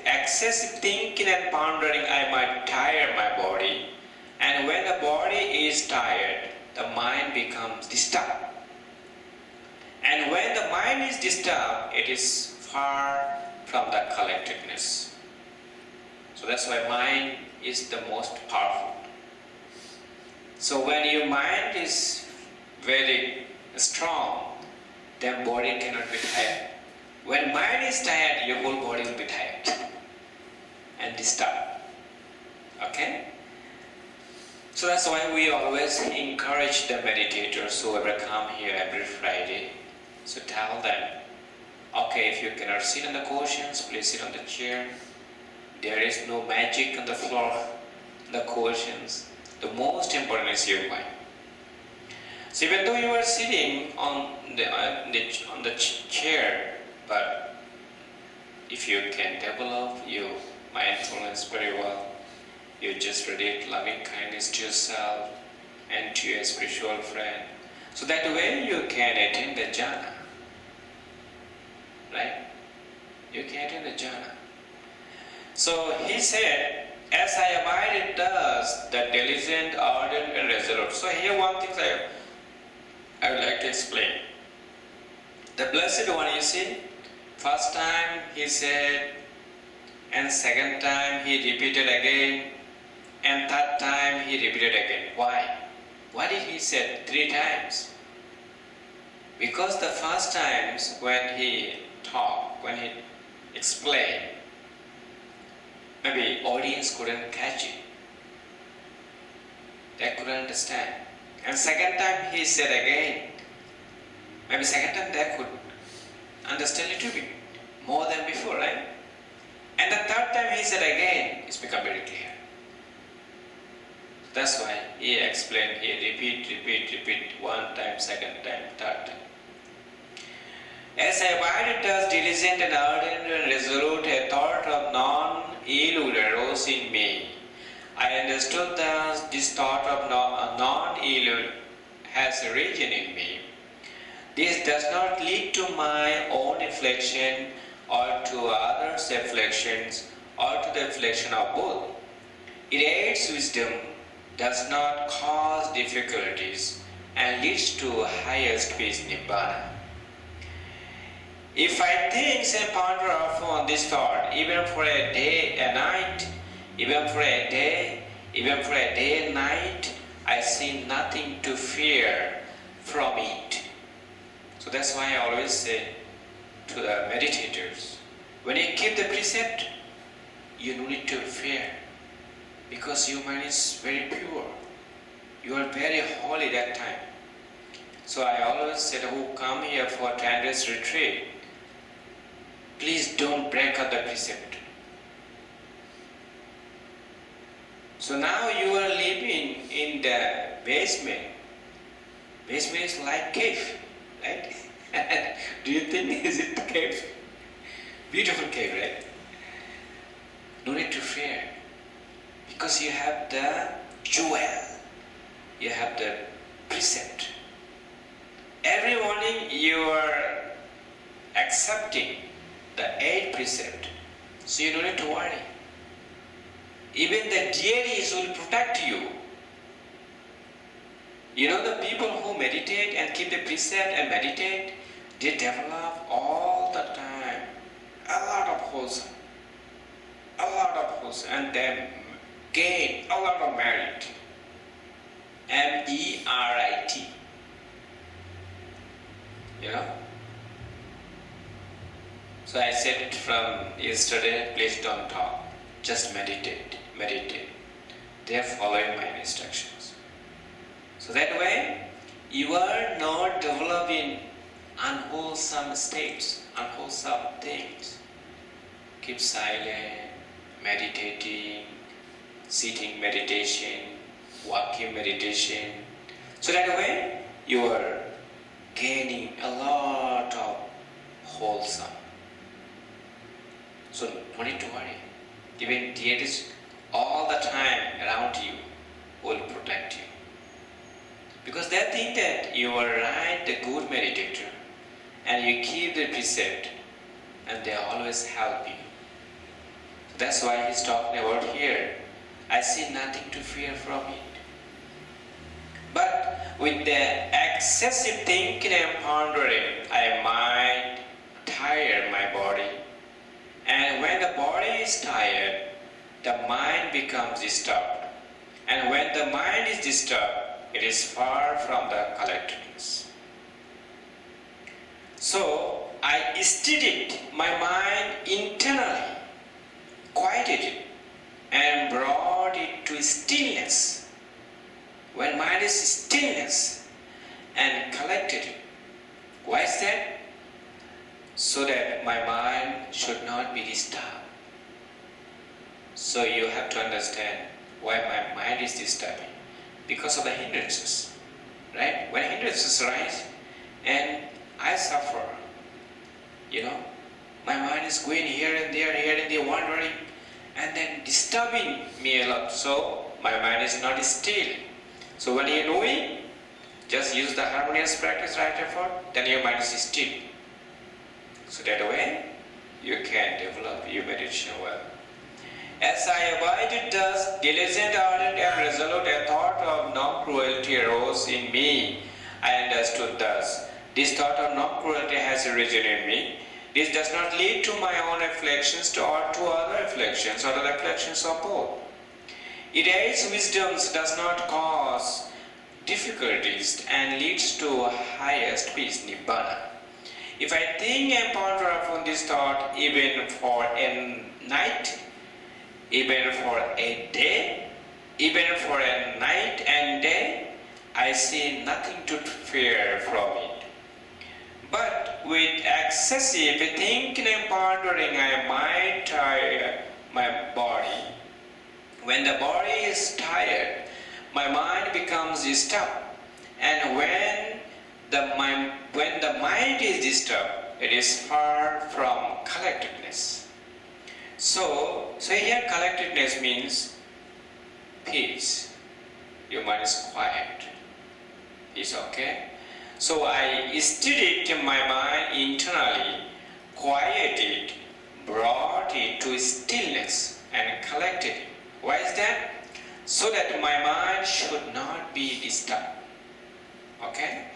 excessive thinking and pondering, I might tire my body. And when the body is tired, the mind becomes disturbed. And when the mind is disturbed, it is far from the collectedness. So that's why mind is the most powerful. So when your mind is very strong, then body cannot be tired. When mind is tired, your whole body will be tired and disturbed. Okay? So that's why we always encourage the meditators who ever come here every Friday. So tell them, okay, if you cannot sit on the cushions, please sit on the chair. There is no magic on the floor, the cushions. The most important is your mind. So even though you are sitting on the chair, but if you can develop your mindfulness very well, you just radiate loving kindness to yourself and to your spiritual friend. So that way you can attain the jhana. Right? You can attain the jhana. So he said, as I abide in thus, the diligent, ardent and resolute. So here one thing I would like to explain. The Blessed One, you see, first time he said, and second time he repeated again, and third time he repeated again. Why? Why did he say 3 times? Because the first times when he talked, when he explained, maybe audience couldn't catch it. They couldn't understand. And second time he said again. Maybe second time they could understand a little bit more than before, right? And the third time he said again, it's become very clear. That's why he explained, he repeat, one time, second time, third time. As I abided thus diligent and ardent and resolute, a thought of non-ill arose in me. I understood thus this thought of non-ill has arisen in me. This does not lead to my own affliction or to others' afflictions or to the affliction of both. It aids wisdom, does not cause difficulties, and leads to highest peace, Nibbana. If I think and ponder often on this thought, even for a day and night, even for a day and night, I see nothing to fear from it. So that's why I always say to the meditators, when you keep the precept, you don't need to fear, because your mind is very pure. You are very holy that time. So I always say to who come here for 10 days retreat, please don't break up the precept. So now you are living in the basement. Basement is like cave, right? Do you think is it cave? Beautiful cave, right? No need to fear, because you have the jewel, you have the precept. Every morning you are accepting the 8th precept, so you don't need to worry. Even the deities will protect you. You know, the people who meditate and keep the precept and meditate, they develop all the time a lot of wholesome, and they gain a lot of merit. MERIT. You know? So I said it from yesterday, please don't talk, just meditate. They are following my instructions. So that way, you are not developing unwholesome states, unwholesome things. Keep silent, meditating, sitting meditation, walking meditation. So that way, you are gaining a lot of wholesome. So no need to worry. Even deities all the time around you will protect you. Because they think that you are right, the good meditator, and you keep the precept, and they always help you. That's why he's talking about here. I see nothing to fear from it. But with the excessive thinking and pondering, I might tire my body. And when the body is tired, the mind becomes disturbed. And when the mind is disturbed, it is far from the collectedness. So I steadied my mind internally, quieted it, and brought it to stillness. When mind is stillness and collected it. Why is that? So that my mind should not be disturbed. So you have to understand why my mind is disturbing. Because of the hindrances. Right? When hindrances arise and I suffer, my mind is going here and there, wandering, and then disturbing me a lot. So my mind is not still. So when you know it, just use the harmonious practice right effort, then your mind is still. So that way you can develop your meditation well. As I abided thus, diligent, ardent, and resolute, a thought of non-cruelty arose in me. I understood thus. This thought of non-cruelty has arisen in me. This does not lead to my own reflections or to other reflections or the reflections of both. It aids wisdoms, does not cause difficulties, and leads to highest peace, Nibbana. If I think and ponder upon this thought even for a night, even for a day, even for a night and day, I see nothing to fear from it. But with excessive thinking and pondering, I might tire my body. When the body is tired, my mind becomes disturbed. And when the mind is disturbed, it is far from collectedness. So here collectedness means peace. Your mind is quiet. It's okay. So I steadied my mind internally, quieted, brought it to stillness and collected it. Why is that? So that my mind should not be disturbed. Okay?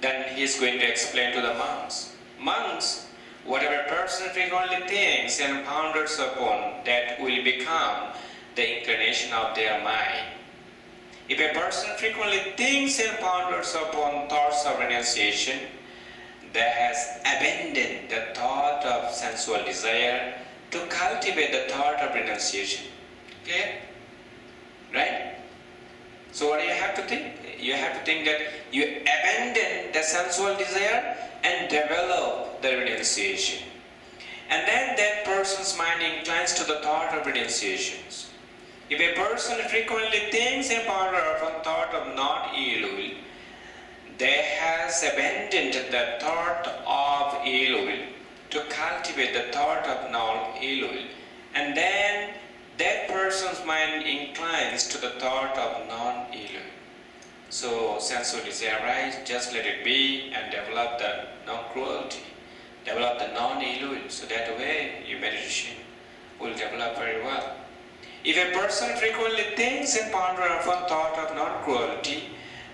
Then he is going to explain to the monks. Monks, whatever person frequently thinks and ponders upon, that will become the inclination of their mind. If a person frequently thinks and ponders upon thoughts of renunciation, that has abandoned the thought of sensual desire to cultivate the thought of renunciation. Okay? Right? So what do you have to think? You have to think that you abandon the sensual desire and develop the renunciation. And then that person's mind inclines to the thought of renunciations. If a person frequently thinks and ponders upon thought of non-ill will, they has abandoned the thought of ill will to cultivate the thought of non-ill will. And then that person's mind inclines to the thought of non-ill will. So sensual desire arises, just let it be and develop the non-cruelty. Develop the non-ill will. So that way your meditation will develop very well. If a person frequently thinks and ponders upon thought of non-cruelty,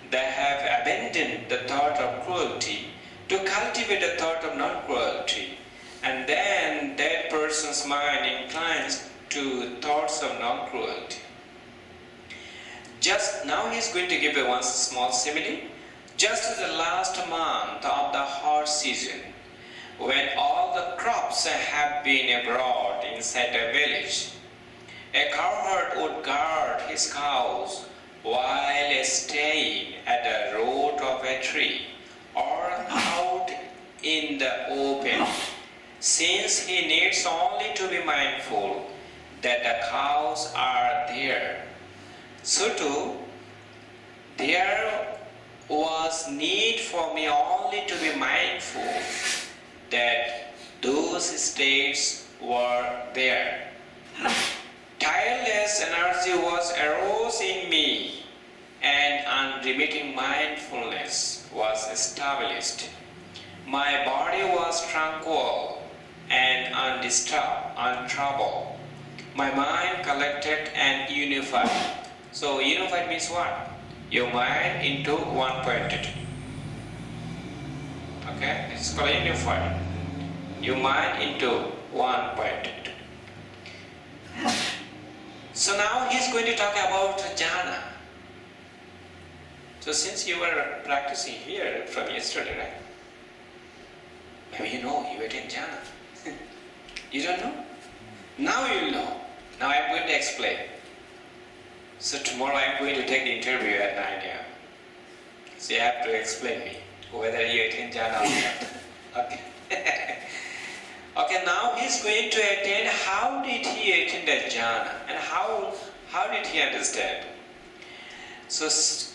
they have abandoned the thought of cruelty to cultivate the thought of non-cruelty. And then that person's mind inclines to thoughts of non-cruelty. Just now he is going to give one small simile. Just as the last month of the hot season, when all the crops have been abroad inside the village, a cowherd would guard his cows while staying at the root of a tree or out in the open, since he needs only to be mindful that the cows are there. So too, there was need for me only to be mindful that those states were there. Tireless energy arose in me, and unremitting mindfulness was established. My body was tranquil, and undisturbed, untroubled. My mind collected and unified. So unified means what? Your mind into one pointed. Okay, it's called unified. Your mind into one pointed. So now he's going to talk about jhana. So since you were practicing here from yesterday, right? Maybe you know, you attend jhana. You don't know? Now you will know. Now I'm going to explain. So tomorrow I'm going to take the interview at 9 a.m. So you have to explain me whether you attend jhana or not. Okay. Okay, now he's going to attend. How did he attend the jhana and how did he understand? So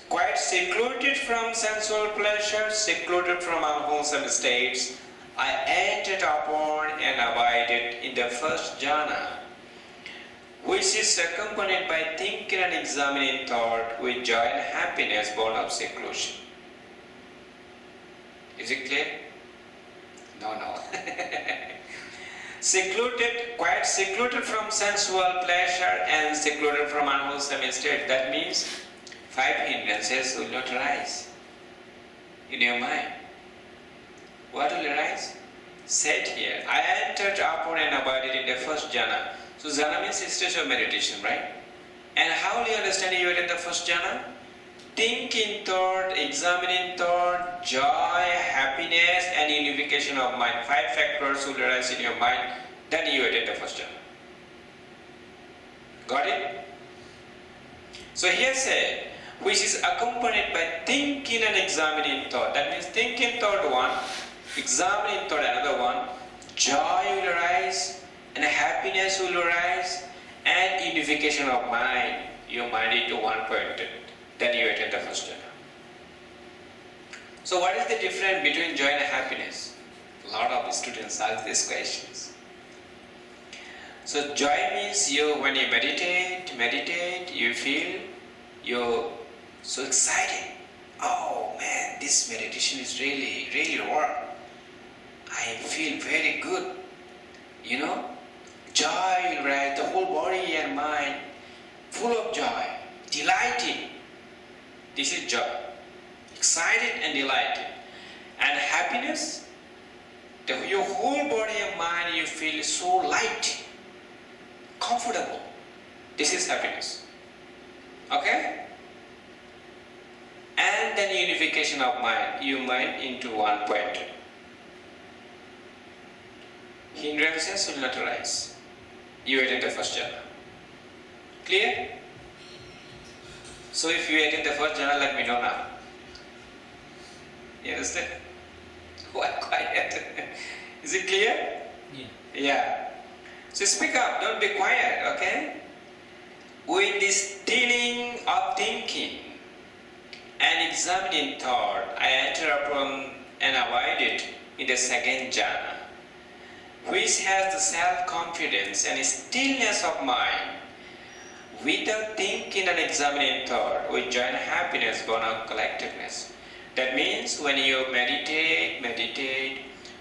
quite secluded from sensual pleasure, secluded from unwholesome states, I entered upon and abided in the first jhana, which is accompanied by thinking and examining thought with joy and happiness born of seclusion. Is it clear? No. Secluded, quite secluded from sensual pleasure and secluded from unwholesome state. That means 5 hindrances will not arise in your mind. What will arise? Said here, I entered upon and abided in the first jhana. So jhana means stage of meditation, right? And how will you understand you are in the first jhana? Thinking thought, examining thought, joy, happiness and unification of mind. 5 factors will arise in your mind, then you attain the first jhana. Got it? So here said, which is accompanied by thinking and examining thought. That means thinking thought one, examining thought another one, joy will arise and happiness will arise and unification of mind. Your mind into one point. Then you attain the first jhana. So what is the difference between joy and happiness? A lot of students ask these questions. So joy means when you meditate, you feel you're so excited. Oh man, this meditation is really work. I feel very good. Joy, right? The whole body and mind full of joy, delighting. This is joy. Excited and delighted. And happiness, your whole body and mind, you feel so light, comfortable. This is happiness. Okay? And then unification of mind, your mind into one point. Hindrances will not arise. You attain the first jhana. Clear? So if you attain the first jhana, let me know now. You understand? Why quiet? Is it clear? Yeah. So speak up, don't be quiet, okay? With this stealing of thinking and examining thought, I enter upon and abided in the second jhana, which has the self-confidence and stillness of mind, without thinking and examining thought, with joy and happiness born of collectiveness. That means when you meditate,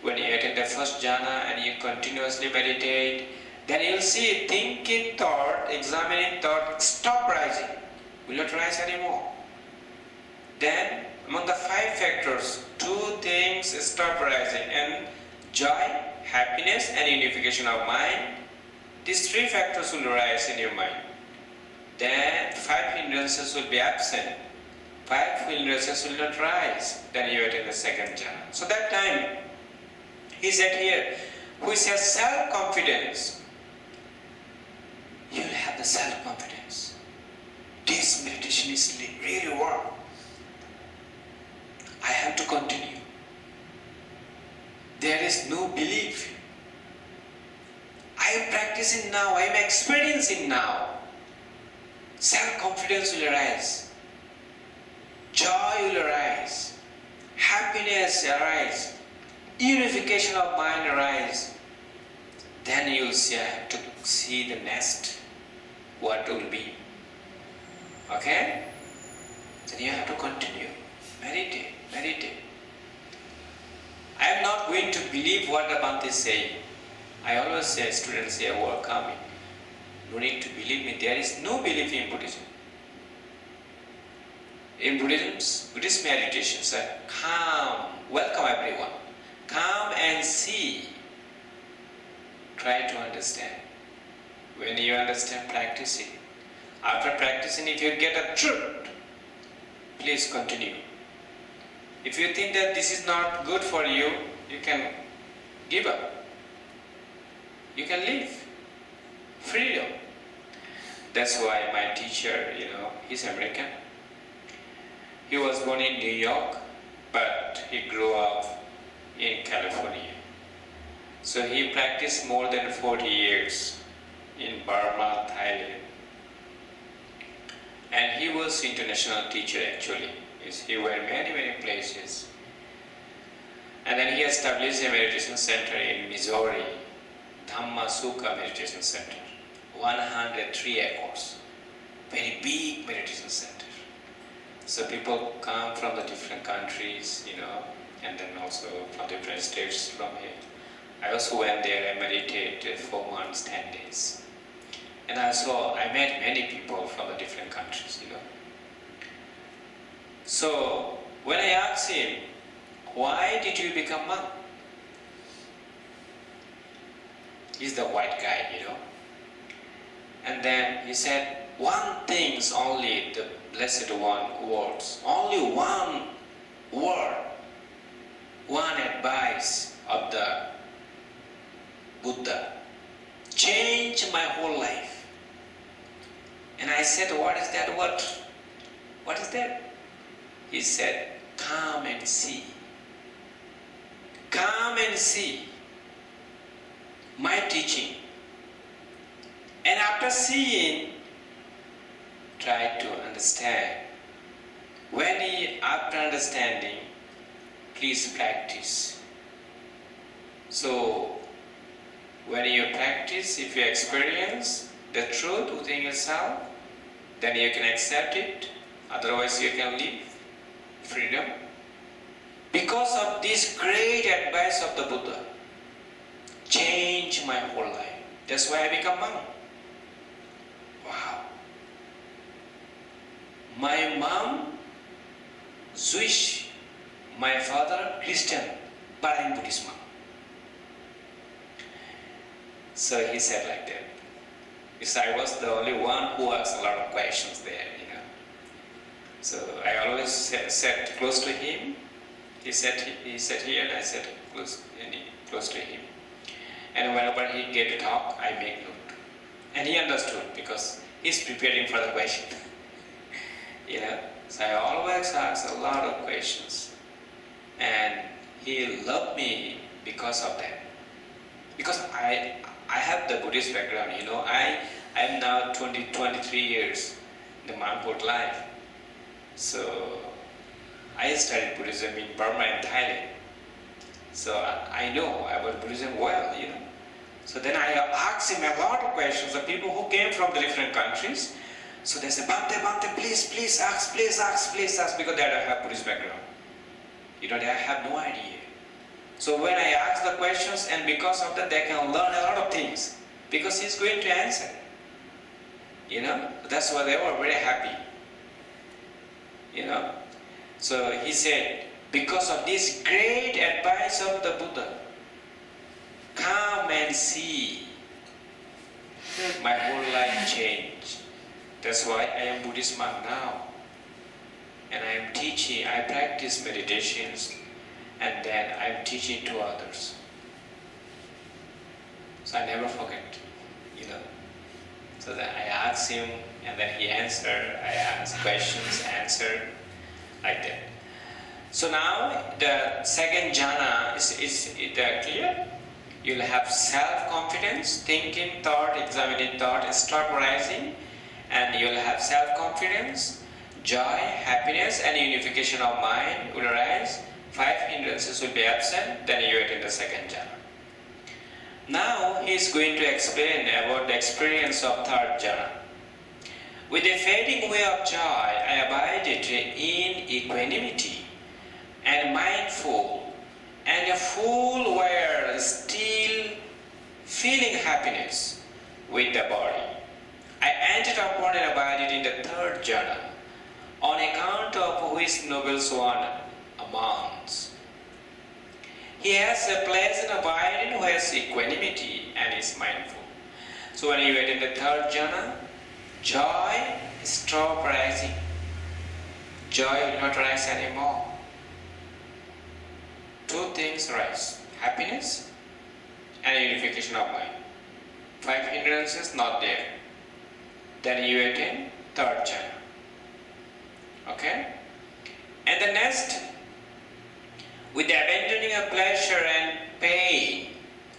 when you attain the first jhana and you continuously meditate, then you'll see thinking thought, examining thought stop rising, will not rise anymore. Then among the 5 factors, 2 things stop rising, and joy, happiness and unification of mind. These 3 factors will arise in your mind. Then 5 hindrances will be absent. 5 hindrances will not rise. Then you attain the second jhana. So that time, he said here, which has self-confidence. You will have the self-confidence. This meditation is really work. I have to continue. There is no belief. I am practicing now, I am experiencing now. Self-confidence will arise. Joy will arise. Happiness arise. Unification of mind arise. Then you will see, I have to see the next. What will be. Okay? Then you have to continue. Meditate. I am not going to believe what the Bhante is saying. I always say, students here who are coming, no need to believe me, there is no belief in Buddhism. In Buddhist meditations are calm, welcome everyone, come and see, try to understand. When you understand, practice it. After practicing, if you get a truth, please continue. If you think that this is not good for you, you can give up. You can leave. Freedom. That's why my teacher, he's American. He was born in New York, but he grew up in California. So he practiced more than 40 years in Burma, Thailand. And he was international teacher actually. He went many places. And then he established a meditation center in Missouri, Dhamma Sukha Meditation Center, 103 acres, very big meditation center. So people come from the different countries, and then also from different states from here. I also went there and meditated 4 months, 10 days. And I met many people from the different countries, So when I asked him, why did you become monk? He's the white guy, And then he said, one thing's only the Blessed One words. Only one word, one advice of the Buddha changed my whole life. And I said, what is that word? What is that? He said, come and see. Come and see my teaching. And after seeing, try to understand. After understanding, please practice. So, when you practice, if you experience the truth within yourself, then you can accept it. Otherwise, you can leave. Freedom. Because of this great advice of the Buddha, changed my whole life. That's why I become monk. Wow. My mom, Jewish, my father, Christian, but I'm Buddhist monk. So he said like that. Because I was the only one who asked a lot of questions there, So I always sat close to him. He sat here and I sat close to him. And whenever he gave a talk, I make note. And he understood because he's preparing for the question. So I always ask a lot of questions. And he loved me because of that. Because I have the Buddhist background, I'm now 23 years in the monk life. So I studied Buddhism in Burma and Thailand. So I know about Buddhism well, So then I asked him a lot of questions. The people who came from the different countries, so they said, Bhante, please ask, because they don't have Buddhist background. They have no idea. So when I ask the questions, and because of that, they can learn a lot of things. Because he's going to answer. That's why they were very happy. So he said, because of this great advice of the Buddha, come and see. My whole life changed. That's why I am Buddhist monk now. And I am teaching, I practice meditations, and then I am teaching to others. So I never forget, So then I asked him, and then he answered. I asked questions, answered, like that. So now the second jhana is clear. You'll have self-confidence, thinking, thought, examining thought, stop arising, and you'll have self-confidence, joy, happiness, and unification of mind will arise. 5 hindrances will be absent, then you attain the second jhana. Now he is going to explain about the experience of third jhana. With the fading away of joy, I abided in equanimity and mindful, and a full were still feeling happiness with the body. I entered upon and abided in the third jhana, on account of which Noble Swan amounts. He has a pleasant abiding who has equanimity and is mindful. So when you attain the third jhana, joy stop rising. Joy will not rise anymore. Two things rise: happiness and unification of mind. Five hindrances not there. Then you attain third jhana. Okay? And the next, with the abandoning of pleasure and pain,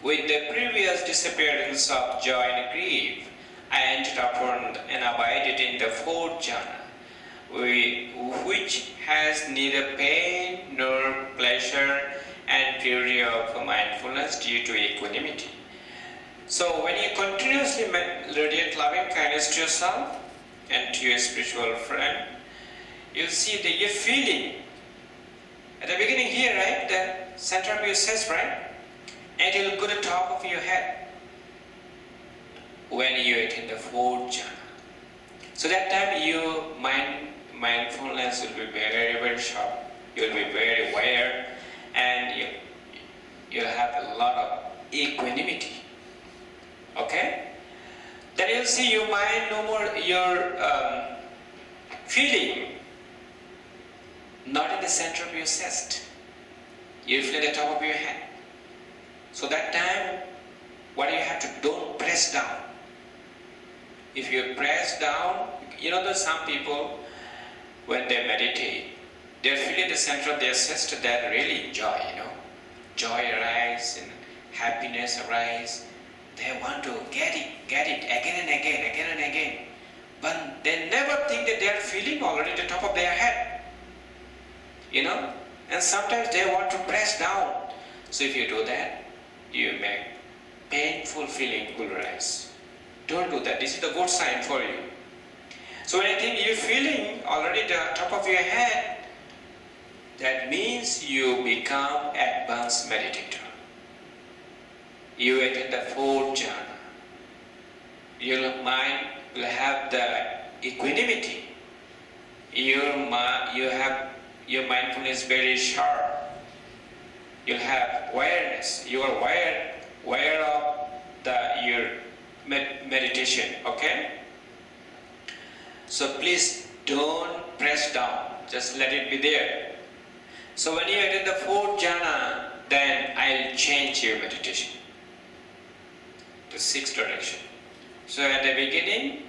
with the previous disappearance of joy and grief, I entered upon and abided in the fourth jhana, which has neither pain nor pleasure and purity of mindfulness due to equanimity. So when you continuously radiate loving kindness to yourself and to your spiritual friend, you see that you're feeling at the beginning here, right? The center of your chest, right? And it will go to the top of your head when you attain the fourth jhana. So that time your mindfulness will be very, very sharp. You will be very aware, and you'll have a lot of equanimity. Okay? Then you'll see your mind no more, your feeling not in the center of your chest. You feel at the top of your head. So that time, what you have to, don't press down. If you press down, you know that some people, when they meditate, they're feeling the center of their chest, they really enjoy, Joy arises and happiness arises. They want to get it again and again. But they never think that they are feeling already at the top of their head. And sometimes they want to press down. So if you do that, you make painful feeling will rise. Don't do that. This is the good sign for you. So when I think you're feeling already at the top of your head, that means you become advanced meditator. You attain the fourth jhana. Your mind will have the equanimity. Your mindfulness very sharp. You'll have awareness. You are aware of your meditation. Okay? So please don't press down. Just let it be there. So when you attain the fourth jhana, then I'll change your meditation to sixth direction. So at the beginning,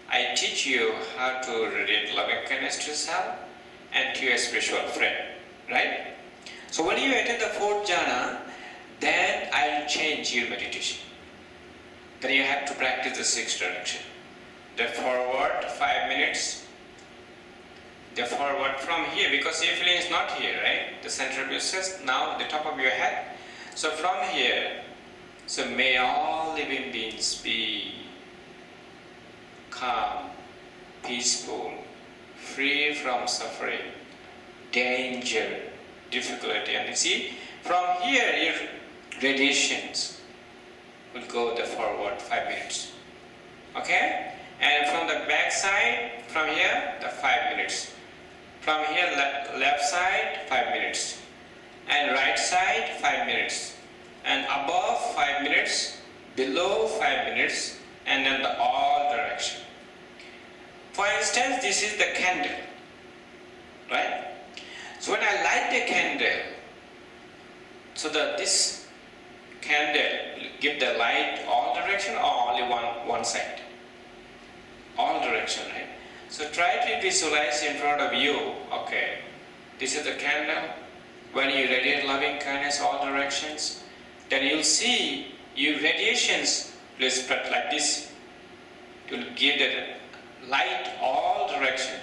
I teach you how to radiate loving kindness to yourself and to your spiritual friend, right? So when you attain the fourth jhana, then I'll change your meditation. Then you have to practice the sixth direction. The forward 5 minutes. The forward from here, because your feeling is not here, right? The center of your chest, now the top of your head. So from here, so may all living beings be calm, peaceful, free from suffering, danger, difficulty. And you see, from here your radiations will go the forward 5 minutes. Okay? And from the back side, from here, the 5 minutes. From here, left side, 5 minutes. And right side, 5 minutes. And above, 5 minutes. Below, 5 minutes. And then the all direction. For instance, this is the candle. Right? So when I light the candle, so that this candle give the light all direction or only one side? All direction, right? So try to visualize in front of you, okay, this is the candle. When you radiate loving kindness all directions, then you'll see your radiations will spread like this. It will give the light all direction.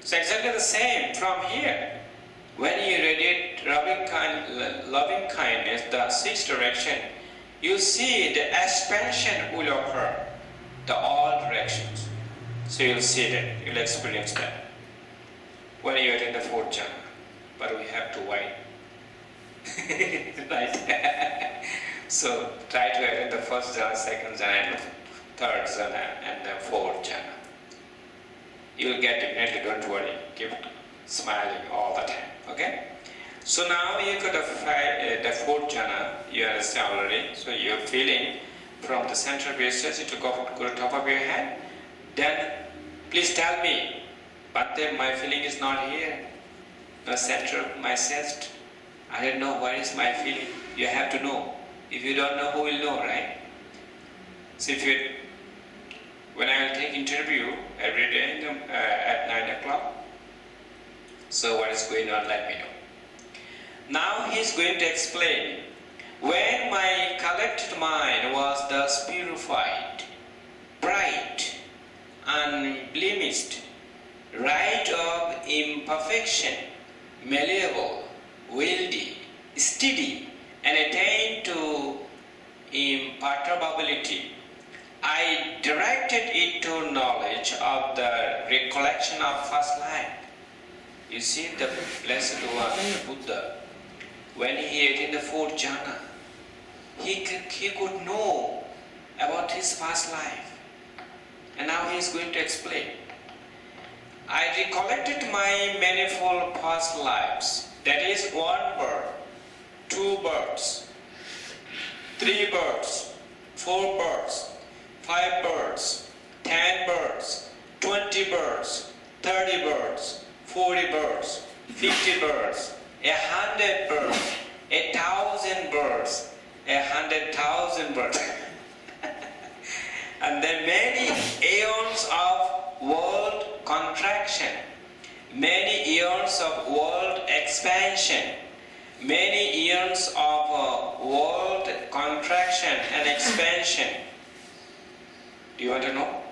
So exactly the same from here. When you radiate loving kindness, the sixth direction, you see the expansion will occur, the all directions. So you'll see that, you'll experience that when you attain the fourth jhana. But we have to wait. Nice. So try to attend the first jhana, second jhana, and third jhana, and then fourth jhana. You will get definitely, don't worry. Keep smiling all the time. Okay? So now you got the fourth jhana, you understand already. So you're feeling from the central base to go to the top of your head. Then please tell me, Bhante, my feeling is not here. The center of my chest. I don't know what is my feeling. You have to know. If you don't know, who will know, right? So when I will take interview every day at 9 o'clock, so what is going on, let me know. Now he is going to explain, when my collected mind was thus purified, bright, unblemished, right of imperfection, malleable, wieldy, steady, and attained to imperturbability, I directed it to knowledge of the recollection of first life. You see, the Blessed One, Buddha, when he attained the fourth jhana, he could know about his past life. And now he is going to explain. I recollected my manifold past lives, that is, 1 birth, 2 births, 3 births, 4 births, 5 births, 10 births, 20 births, 30 births, 40 births, 50 births, 100 births, 1,000 births, 100,000 births. And then many aeons of world contraction, many eons of world expansion, many eons of world contraction and expansion. Do you want to know?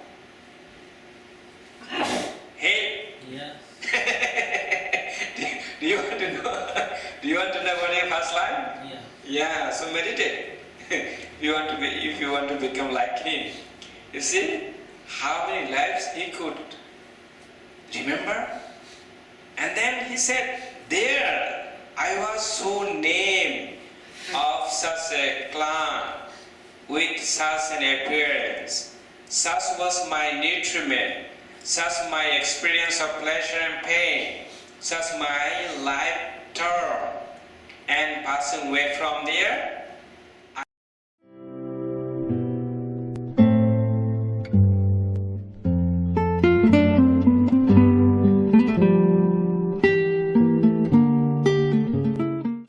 Hey? Yeah. Do you want to know? Do you want to know about your past life? Yeah. Yeah, so meditate. If you want to become like him. You see how many lives he could remember? And then he said, there I was so named of such a clan, with such an appearance. Such was my nutriment, such my experience of pleasure and pain, such my life term. And passing away from there,